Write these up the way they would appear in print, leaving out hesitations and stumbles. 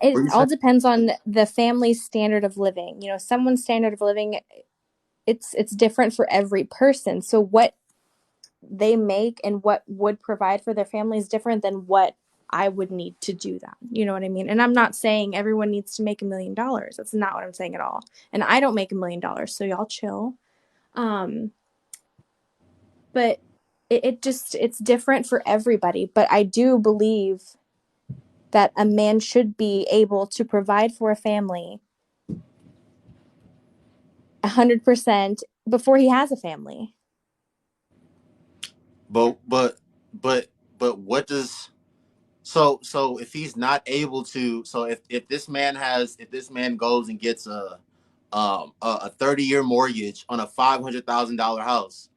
What it do you say? all depends on the family's standard of living. Someone's standard of living, it's different for every person. So what they make and what would provide for their family is different than what I would need to do that. You know what I mean? And I'm not saying everyone needs to make $1 million. That's not what I'm saying at all. And I don't make $1 million, so y'all chill. Um, but it's different for everybody. But I do believe that a man should be able to provide for a family 100% before he has a family. But but but but what does so if he's not able to, so if this man goes and gets a 30-year mortgage on a $500,000 house,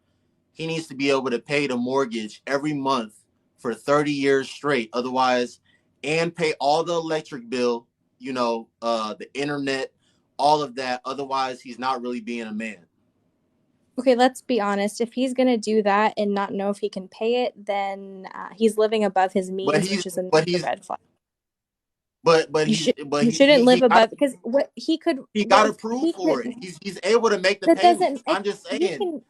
he needs to be able to pay the mortgage every month for 30 years straight. Otherwise, and pay all the electric bill, the internet, all of that. Otherwise, he's not really being a man. Okay, let's be honest. If he's going to do that and not know if he can pay it, then he's living above his But means, he's which is a but major he's red flag. but He he's should but he shouldn't he live got above because what he could he what got if approved he for could it. He's able to make the that payments. doesn't I'm just he saying can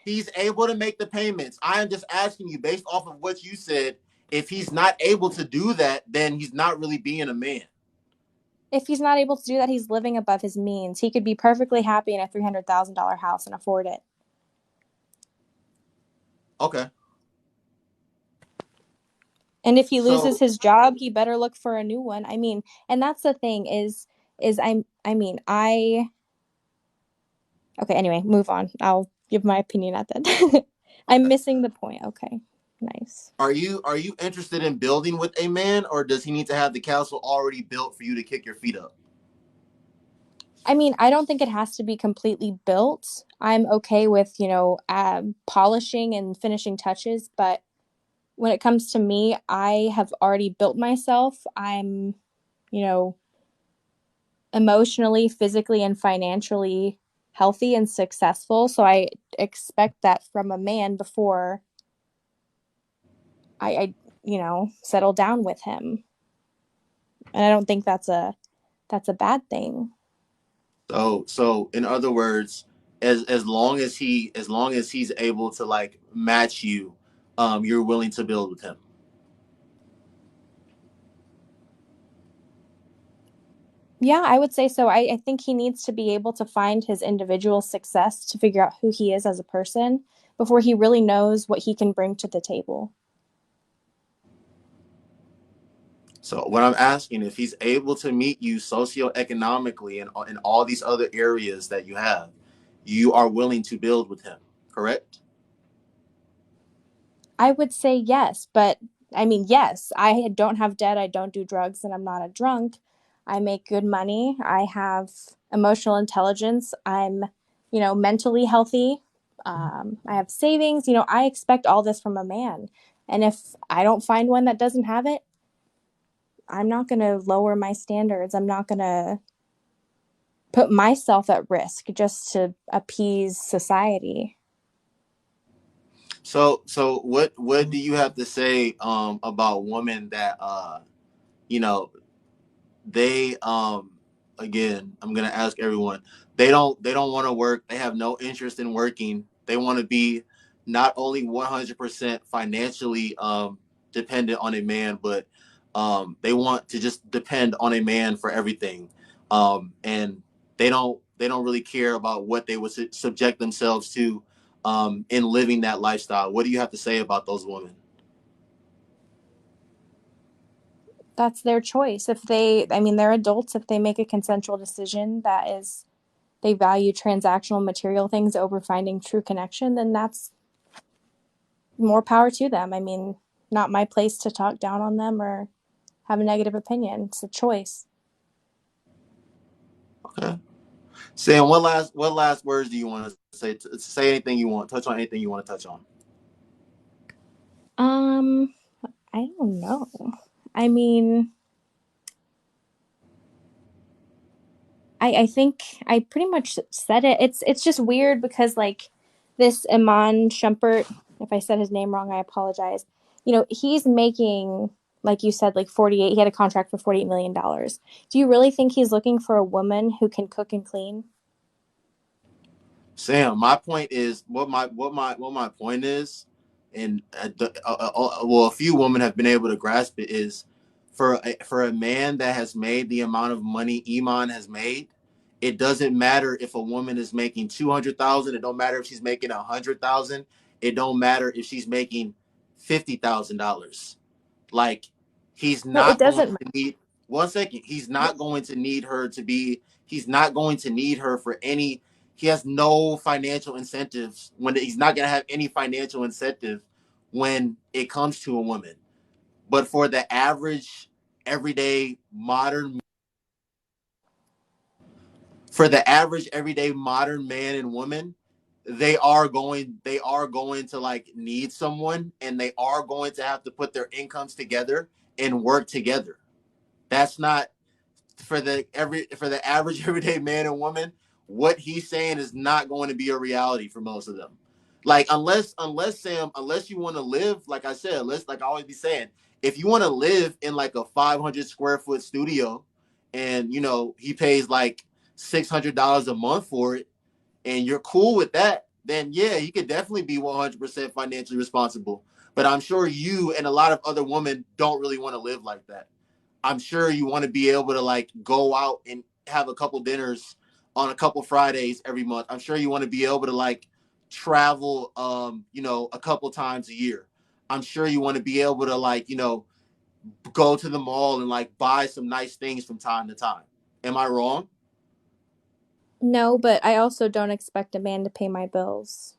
he's able to make the payments. I am just asking you based off of what you said. If he's not able to do that, then he's not really being a man. if he's not able to do that, he's living above his means. He could be perfectly happy in a $300,000 house and afford it. Okay. And if he loses So his job, he better look for a new one. I mean, and that's the thing is I mean, I okay, anyway, move on. I'll give my opinion at that. I'm missing the point. Okay. Nice. are you interested in building with a man, or does he need to have the castle already built for you to kick your feet up? I mean, I don't think it has to be completely built. I'm okay with, polishing and finishing touches, but when it comes to me, I have already built myself. I'm, you know, emotionally, physically, and financially healthy and successful. So I expect that from a man before I settle down with him. And I don't think that's a bad thing. So in other words, as long as he's able to like match you, you're willing to build with him. Yeah, I would say so. I think he needs to be able to find his individual success to figure out who he is as a person before he really knows what he can bring to the table. So what I'm asking, if he's able to meet you socioeconomically and in all these other areas that you have, you are willing to build with him, correct? I would say yes, but I mean, yes, I don't have debt, I don't do drugs, and I'm not a drunk. I make good money. I have emotional intelligence. I'm, mentally healthy. I have savings. I expect all this from a man. And if I don't find one that doesn't have it, I'm not going to lower my standards. I'm not going to put myself at risk just to appease society. So what do you have to say about women that you know they again, I'm gonna ask everyone, they don't want to work, they have no interest in working, they want to be not only 100% financially dependent on a man, but they want to just depend on a man for everything, and they don't really care about what they would subject themselves to in living that lifestyle. What do you have to say about those women? That's their choice. I mean, they're adults. If they make a consensual decision that is, they value transactional material things over finding true connection, then that's more power to them. I mean, not my place to talk down on them or have a negative opinion. It's a choice. Okay. Sam, what last words do you want to say? Say anything you want. Touch on anything you want to touch on. Um, I don't know. I mean, I think I pretty much said it. It's just weird because like this Iman Shumpert, if I said his name wrong, I apologize. He's making like you said, like 48, he had a contract for $48 million. Do you really think he's looking for a woman who can cook and clean? Sam, my point is what my point is, and well, a few women have been able to grasp it is for a man that has made the amount of money Iman has made, it doesn't matter if a woman is making 200,000. It don't matter if she's making 100,000. It don't matter if she's making $50,000. Like, he's No, it not going doesn't. to need, one second, he's not going to need her to be, he's not going to need her for any, he has no financial incentives when he's not going to have any financial incentive when it comes to a woman. But for the average, everyday, modern, for the average, everyday, modern man and woman, they are going to like need someone, and they are going to have to put their incomes together and work together. That's not for the average everyday man and woman. What he's saying is not going to be a reality for most of them. Like, unless Sam, unless you want to live, like I said, let's, like I always be saying, if you want to live in like a 500 square foot studio, and he pays like $600 a month for it, and you're cool with that, then yeah, you could definitely be 100% financially responsible. But I'm sure you and a lot of other women don't really want to live like that. I'm sure you want to be able to like go out and have a couple dinners on a couple Fridays every month. I'm sure you want to be able to like travel, a couple times a year. I'm sure you want to be able to like, go to the mall and like buy some nice things from time to time. Am I wrong? No, but I also don't expect a man to pay my bills.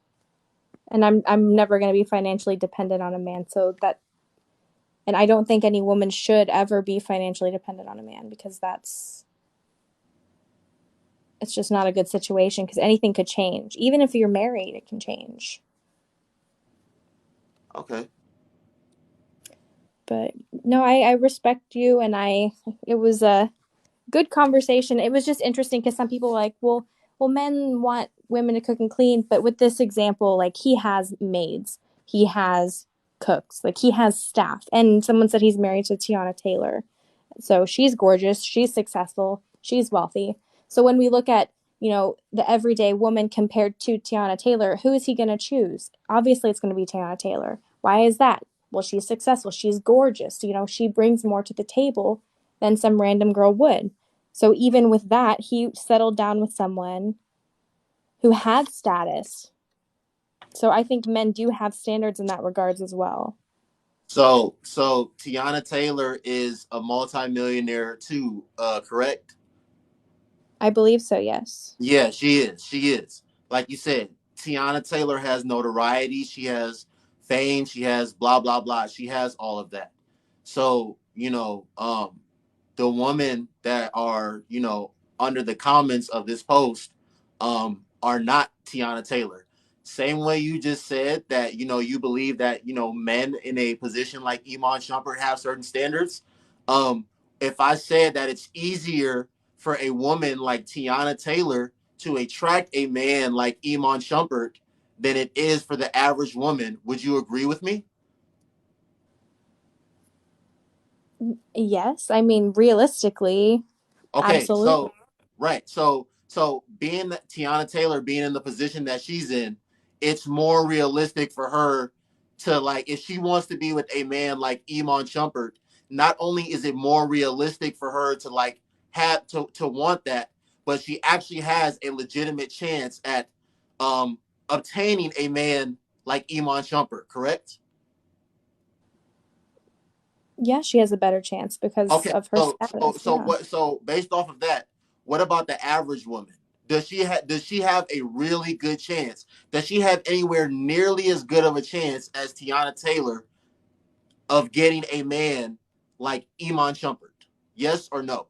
And I'm never going to be financially dependent on a man. So that, and I don't think any woman should ever be financially dependent on a man, because it's just not a good situation, because anything could change. Even if you're married, it can change. Okay. But no, I respect you, and it was a good conversation. It was just interesting because some people are like, well, men want women to cook and clean, but with this example, like, he has maids, he has cooks, like, he has staff, and someone said he's married to Tiana Taylor, so she's gorgeous, she's successful, she's wealthy. So when we look at, the everyday woman compared to Tiana Taylor, who is he going to choose? Obviously, it's going to be Tiana Taylor. Why is that? Well, she's successful, she's gorgeous, she brings more to the table than some random girl would. So even with that, he settled down with someone who had status. So I think men do have standards in that regards as well. So Tiana Taylor is a multimillionaire too, correct? I believe so, yes. Yeah, she is. She is. Like you said, Tiana Taylor has notoriety. She has fame. She has blah blah blah. She has all of that. So the women that are under the comments of this post are not Tiana Taylor. Same way you just said that you believe that men in a position like Iman Shumpert have certain standards. Um, if I said that it's easier for a woman like Tiana Taylor to attract a man like Iman Shumpert than it is for the average woman, would you agree with me? Yes, I mean, realistically, Okay, absolutely. so right, so being that Tiana Taylor being in the position that she's in, it's more realistic for her to like, if she wants to be with a man like Iman Shumpert, not only is it more realistic for her to like have to want that, but she actually has a legitimate chance at um obtaining a man like Iman Shumpert, correct? Yeah, she has a better chance because Okay, of her so status. Yeah. what? So based off of that, what about the average woman? Does she have a really good chance? Does she have anywhere nearly as good of a chance as Tiana Taylor of getting a man like Iman Shumpert? Yes or no?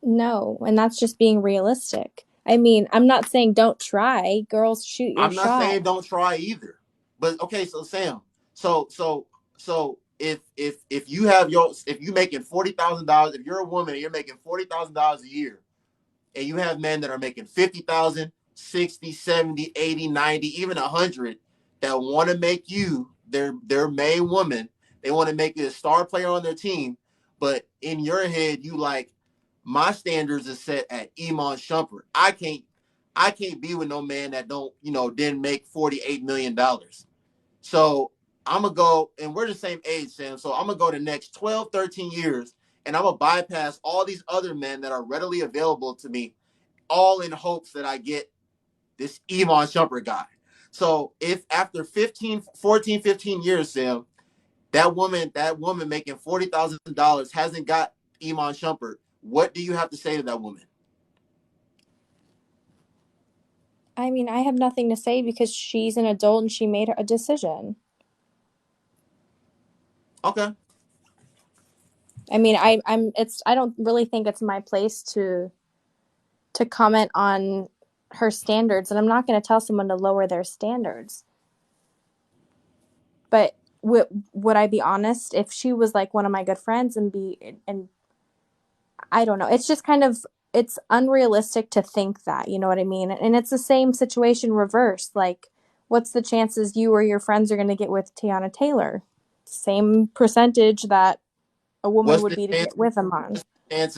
No, and that's just being realistic. I mean, I'm not saying don't try. Girls, shoot your I'm not shot. saying don't try either. But okay, so Sam, so so so if you have your if you making $40,000, if you're a woman and you're making $40,000 a year, and you have men that are making 50,000, 60, 70, 80, 90, even 100 that want to make you their main woman, They want to make you a star player on their team, but in your head, you like my standards is set at Iman Shumpert. I can't be with no man that don't didn't make $48 million. So I'm gonna go, and we're the same age, Sam. So I'm gonna go the next 12, 13 years, and I'm gonna bypass all these other men that are readily available to me, all in hopes that I get this Iman Shumpert guy. So if after 15, 14, 15 years, Sam, that woman making $40,000 hasn't got Iman Shumpert, what do you have to say to that woman? I mean, I have nothing to say because she's an adult and she made a decision. Okay. I mean, I don't really think it's my place to comment on her standards, and I'm not going to tell someone to lower their standards. But would I be honest if she was like one of my good friends and I don't know. It's just kind of it's unrealistic to think that, you know what I mean? And it's the same situation reversed. Like, what's the chances you or your friends are going to get with Tiana Taylor? Same percentage that a woman What's would the be to chance, get with Iman. chances